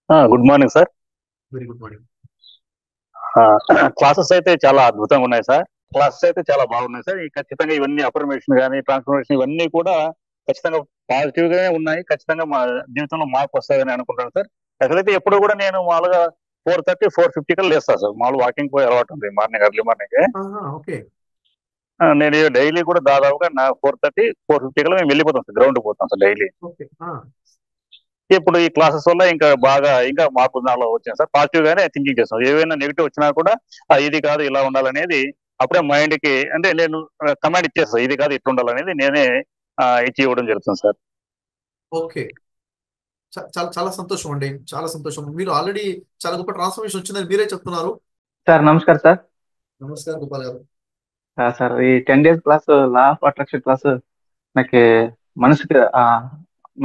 Good morning sir. Very good morning. Classes అయితే చాలా అద్భుతంగా ఉన్నాయి సార్. క్లాసెస్ అయితే చాలా బాగున్నాయి సార్. ఖచ్చితంగా ఇవన్నీ అఫర్మేషన్ కానీ ట్రాన్స్ఫర్మేషన్ ఇవన్నీ కూడా ఖచ్చితంగా పాజిటివ్ గానే ఉన్నాయి. ఖచ్చితంగా మా జీవితంలో మార్పు వస్తాయని అనుకుంటాను సార్. అసలైతే ఎప్పుడు కూడా నేను మామూలుగా 4:30, 4:50 కల్లా లేస్తాను సార్. మామూలు వాకింగ్ పోయి అలవాటు ఉంది మార్నింగ్, ఎర్లీ మార్నింగ్. ఓకే. నేను డైలీ కూడా దాదాపుగా 4:30, 4:50 కల్లా మేము వెళ్ళిపోతాం సార్, గ్రౌండ్ పోతాం సార్ డైలీ. ఇప్పుడు ఈ క్లాసెస్ వల్ల ఇంకా బాగా ఇంకా మార్పు నాలో వచ్చింది సార్. పాజిటివ్ గానే థింకింగ్ చేస్తాం. ఏవైనా నెగిటివ్ వచ్చినా కూడా ఇది కాదు ఇలా ఉండాలనేది అప్పుడే మైండ్ కి అంటే నేను కమాండ్ ఇచ్చేస్తాను. ఇది కాదు ఇట్లా ఉండాలనేది నేనే ఇచ్చి ఇవ్వడం జరుగుతుంది సార్. ఓకే, చాలా చాలా సంతోషం అండి, చాలా సంతోషం. మీరు ఆల్రెడీ చాలా గొప్ప ట్రాన్స్ఫర్మేషన్ వచ్చిందని మీరే చెప్తున్నారు. సార్ నమస్కారం సార్. నమస్కారం గోపాల్ గారు. సార్ ఈ 10 days class law of attraction class నాకు మనసుకి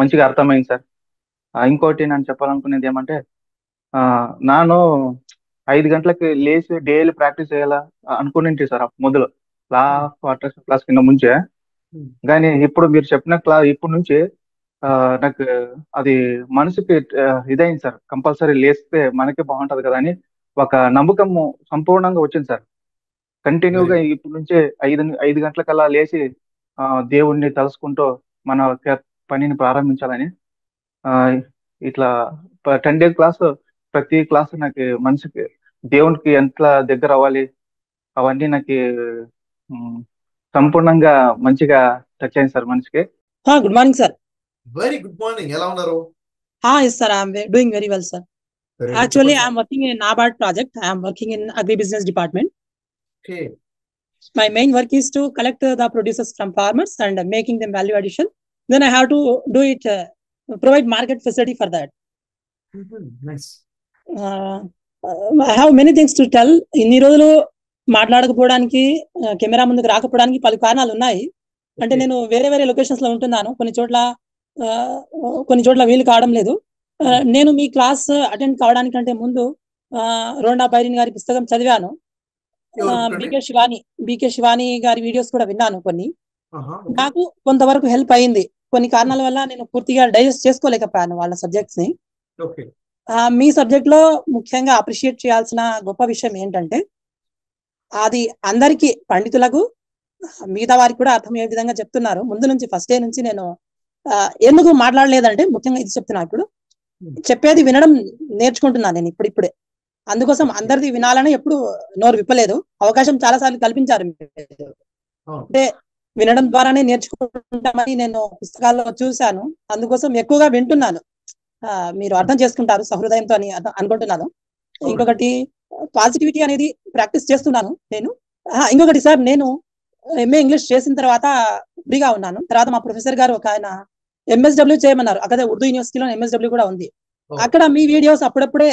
మంచిగా అర్థమైంది సార్. ఇంకోటి నేను చెప్పాలనుకునేది ఏమంటే నాను 5 గంటలకి లేచి డైలీ ప్రాక్టీస్ చేయాలా అనుకునేంటి సార్ మొదలు లా ఆఫ్ అట్రాక్షన్ క్లాస్ కింద ముంచే. కానీ ఇప్పుడు మీరు చెప్పిన క్లాస్ ఇప్పటి నుంచి నాకు అది మనసుకి ఇదైంది సార్. కంపల్సరీ లేస్తే మనకే బాగుంటది కదా అని ఒక నమ్మకం సంపూర్ణంగా వచ్చింది సార్. కంటిన్యూగా ఇప్పటి నుంచే 5 గంటలకల్లా లేచి దేవుణ్ణి తలుసుకుంటూ మన పనిని ప్రారంభించాలని ఇట్లా 10 days క్లాస్ ప్రతి క్లాస్ నాకు మనసుకి దేవునికి ఎంత దగ్గర అవ్వాలి అవన్నీ నాకు సంపూర్ణంగా మంచిగా టచ్ అయింది సార్ మనసుకి. Good morning sir. Very good morning. ఎలా ఉన్నారు? Yes sir, I am doing very well sir. Actually I am working in NABARD project. I am working in agribusiness department. Okay. My main work is to collect the produces from farmers and making them value addition. Then I have to do it, provide market facility for that. Nice. I have many things to tell. ఇన్ని రోజులు మాట్లాడకపోవడానికి camera ముందుకు రాకపోవడానికి పలు కారణాలు ఉన్నాయి. అంటే నేను వేరే వేరే లొకేషన్స్ లో ఉంటున్నాను. కొన్ని చోట్ల వీలు కావడం లేదు. నేను మీ క్లాస్ అటెండ్ కావడానికంటే ముందు రోండా బైరిన్ గారి పుస్తకం చదివాను. బికే శివాని గారి వీడియోస్ కూడా విన్నాను కొన్ని. నాకు కొంతవరకు హెల్ప్ అయింది. కొన్ని కారణాల వల్ల నేను పూర్తిగా డైజెస్ట్ చేసుకోలేకపోయాను వాళ్ళ సబ్జెక్ట్స్ ని. మీ సబ్జెక్ట్ లో ముఖ్యంగా అప్రిషియేట్ చేయాల్సిన గొప్ప విషయం ఏంటంటే అది అందరికి పండితులకు మిగతా వారికి కూడా అర్థమయ్యే విధంగా చెప్తున్నారు. ముందు నుంచి ఫస్ట్ డే నుంచి నేను ఎందుకు మాట్లాడలేదంటే ముఖ్యంగా ఇది చెప్తున్నా. ఇప్పుడు చెప్పేది వినడం నేర్చుకుంటున్నాను నేను ఇప్పుడిప్పుడే. అందుకోసం అందరిది వినాలని ఎప్పుడు నోరు విప్పలేదు. అవకాశం చాలా సార్లు కల్పించారు. అంటే వినడం ద్వారానే నేర్చుకుంటామని నేను పుస్తకాల్లో చూశాను. అందుకోసం ఎక్కువగా వింటున్నాను. మీరు అర్థం చేసుకుంటారు సహృదయంతో అని అనుకుంటున్నాను. ఇంకొకటి పాజిటివిటీ అనేది ప్రాక్టీస్ చేస్తున్నాను నేను. ఇంకొకటి సార్, నేను ఎంఏ ఇంగ్లీష్ చేసిన తర్వాత ఫ్రీగా ఉన్నాను. తర్వాత మా ప్రొఫెసర్ గారు ఒక ఆయన MSW చేయమన్నారు. అక్కడ ఉర్దూ యూనివర్సిటీలో MSW కూడా ఉంది. అక్కడ మీ వీడియోస్ అప్పుడప్పుడే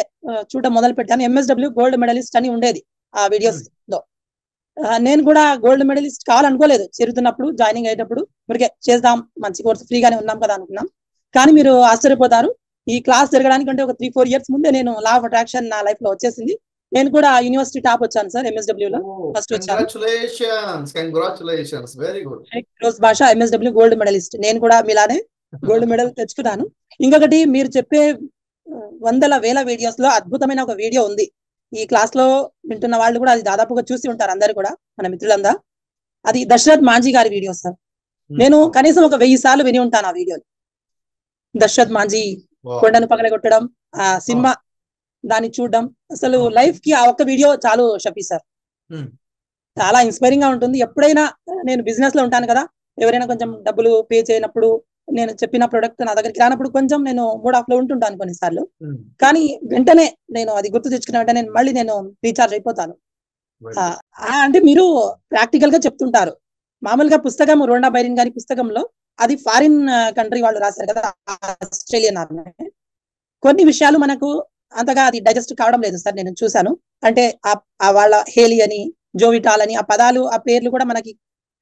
చూడడం మొదలు పెట్టాను. MSW గోల్డ్ మెడలిస్ట్ అని ఉండేది ఆ వీడియోస్ లో. నేను కూడా గోల్డ్ మెడలిస్ట్ కావాలనుకోలేదు. చేరుతున్నప్పుడు జాయినింగ్ అయ్యేటప్పుడు ఇప్పటికే చేద్దాం, మంచి కోర్సు ఫ్రీగానే ఉన్నాం కదా అనుకున్నాం. కానీ మీరు ఆశ్చర్యపోతారు, ఈ క్లాస్ జరగడానికంటే ఒక 3-4 years ముందే నేను లా ఆఫ్ అట్రాక్షన్ నా లైఫ్ లో వచ్చేసింది. నేను కూడా యూనివర్సిటీ టాప్ వచ్చాను సార్. MSW లో ఫస్ట్ వచ్చాను. ఫిరోజ్ బాషా MSW గోల్డ్ మెడలిస్ట్. నేను కూడా మీలానే గోల్డ్ మెడల్ తెచ్చుకున్నాను. ఇంకొకటి, మీరు చెప్పే వందల వేల వీడియోస్ లో అద్భుతమైన ఒక వీడియో ఉంది. ఈ క్లాస్ లో వింటున్న వాళ్ళు కూడా అది దాదాపుగా చూసి ఉంటారు, అందరు కూడా మన మిత్రులందా. అది దశరథ్ మాంజీ గారి వీడియో సార్. నేను కనీసం ఒక 1000 సార్లు విని ఉంటాను ఆ వీడియోని. దశరథ్ మాంజీ కొండను పగలగొట్టడం, ఆ సినిమా దాన్ని చూడడం, అసలు లైఫ్ కి ఆ ఒక్క వీడియో చాలు షఫీ సార్. చాలా ఇన్స్పైరింగ్ గా ఉంటుంది. ఎప్పుడైనా నేను బిజినెస్ లో ఉంటాను కదా, ఎవరైనా కొంచెం డబ్బులు పే చేయనప్పుడు, నేను చెప్పిన ప్రొడక్ట్ నా దగ్గరికి రానప్పుడు కొంచెం నేను మూడ్ ఆఫ్ లో ఉంటుంటాను కొన్నిసార్లు. కానీ వెంటనే నేను అది గుర్తు తెచ్చుకున్న వెంటనే మళ్ళీ నేను రీఛార్జ్ అయిపోతాను. అంటే మీరు ప్రాక్టికల్ గా చెప్తుంటారు. మామూలుగా పుస్తకం రోండా బైరిన్ గారి పుస్తకంలో అది ఫారిన్ కంట్రీ వాళ్ళు రాశారు కదా, ఆస్ట్రేలియన్ ఆర్మీ. కొన్ని విషయాలు మనకు అంతగా అది డైజెస్ట్ కావడం లేదు సార్. నేను చూశాను. అంటే వాళ్ళ హేలి అని, జోవిటాల్ అని, ఆ పదాలు ఆ పేర్లు కూడా మనకి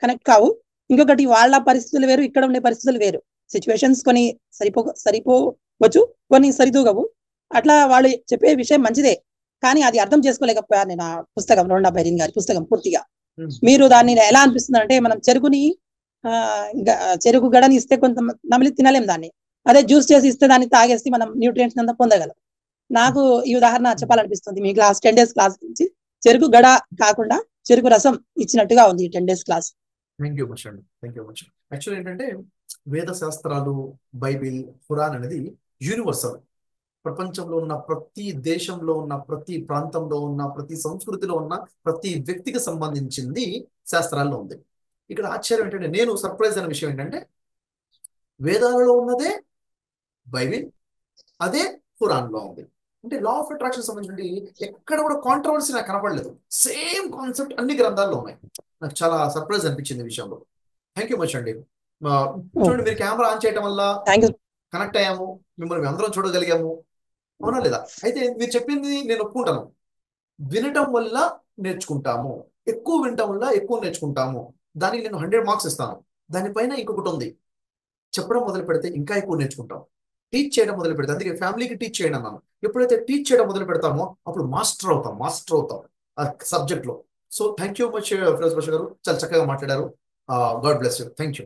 కనెక్ట్ కావు. ఇంకొకటి, వాళ్ళ పరిస్థితులు వేరు, ఇక్కడ ఉండే పరిస్థితులు వేరు. సిచ్యువేషన్స్ కొన్ని సరిపోవచ్చు, కొన్ని సరితూగవు. అట్లా వాళ్ళు చెప్పే విషయం మంచిదే, కానీ అది అర్థం చేసుకోలేకపోయాను నేను ఆ పుస్తకం, రోండా బైరిన్ గారి పుస్తకం పూర్తిగా. మీరు దాన్ని ఎలా అనిపిస్తుంది అంటే, మనం చెరుకు గడని ఇస్తే కొంత నమిలి తినలేం దాన్ని. అదే జ్యూస్ చేసి ఇస్తే దాన్ని తాగేసి మనం న్యూట్రియంట్స్ అంతా పొందగలం. నాకు ఈ ఉదాహరణ చెప్పాలనిపిస్తుంది మీ క్లాస్ 10 days క్లాస్ గురించి. చెరుకు గడ కాకుండా చెరుకు రసం ఇచ్చినట్టుగా ఉంది ఈ 10 days class. Thank you much అండి, థ్యాంక్ యూ మచ్. యాక్చువల్ ఏంటంటే వేద శాస్త్రాలు, బైబిల్, ఖురాన్ అనేది యూనివర్సల్. ప్రపంచంలో ఉన్న ప్రతి దేశంలో ఉన్న, ప్రతి ప్రాంతంలో ఉన్న, ప్రతి సంస్కృతిలో ఉన్న ప్రతి వ్యక్తికి సంబంధించింది శాస్త్రాల్లో ఉంది. ఇక్కడ ఆశ్చర్యం ఏంటంటే, నేను సర్ప్రైజ్ అయిన విషయం ఏంటంటే వేదాలలో ఉన్నదే బైబిల్, అదే ఖురాన్లో ఉంది. అంటే లా ఆఫ్ అట్రాక్షన్ సంబంధించి ఎక్కడ కూడా కాంట్రవర్సీ నాకు కనపడలేదు. సేమ్ కాన్సెప్ట్ అన్ని గ్రంథాల్లో ఉన్నాయి. నాకు చాలా సర్ప్రైజ్ అనిపించింది ఈ విషయంలో. థ్యాంక్ యూ మచ్ అండి. చూడండి, మీరు కెమెరా ఆన్ చేయడం వల్ల కనెక్ట్ అయ్యాము, మిమ్మల్ని అందరం చూడగలిగాము, అవునా లేదా? అయితే మీరు చెప్పింది నేను ఒప్పుకుంటాను. వినటం వల్ల నేర్చుకుంటాము, ఎక్కువ వినటం వల్ల ఎక్కువ నేర్చుకుంటాము. దానికి నేను 100 మార్క్స్ ఇస్తాను. దానిపైన ఇంకొకటి ఉంది, చెప్పడం మొదలు పెడితే ఇంకా ఎక్కువ నేర్చుకుంటాం. టీచ్ చేయడం మొదలు పెడితే, అందుకే ఫ్యామిలీకి టీచ్ చేయడం అన్నాను. ఎప్పుడైతే టీచ్ చేయడం మొదలు పెడతామో అప్పుడు మాస్టర్ అవుతాం ఆ సబ్జెక్ట్లో. So thank you much Firoz Basha గారు, చాలా చక్కగా మాట్లాడారు. God bless you. Thank you.